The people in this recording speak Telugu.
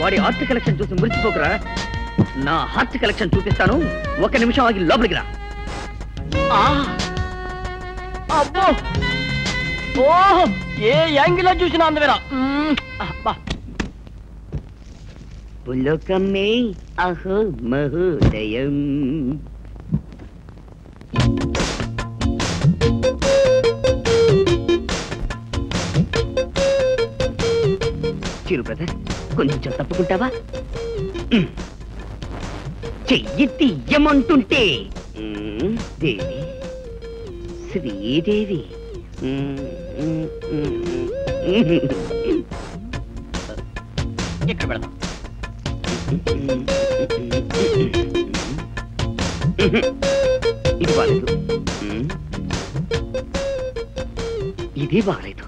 వాడి ఆర్ట్ కలెక్షన్ చూసి మురిసిపోకురా. నా హార్ట్ కలెక్షన్ చూపిస్తాను. 1 నిమిషం ఆగి లోపలికి రా. అబ్బో ఓహో ఏ యాంగిల్ చూసినా అందవేరా. పులోకమే అహో మహోదయం. చిరు బ్రదర్, కొంచెం తప్పుకుంటావా? చెయ్యి తీయమంటుంటే. దేవి, శ్రీదేవి. ఇక్కడ పెడదాం. ఇది బాలేదు, ఇది బాలేదు.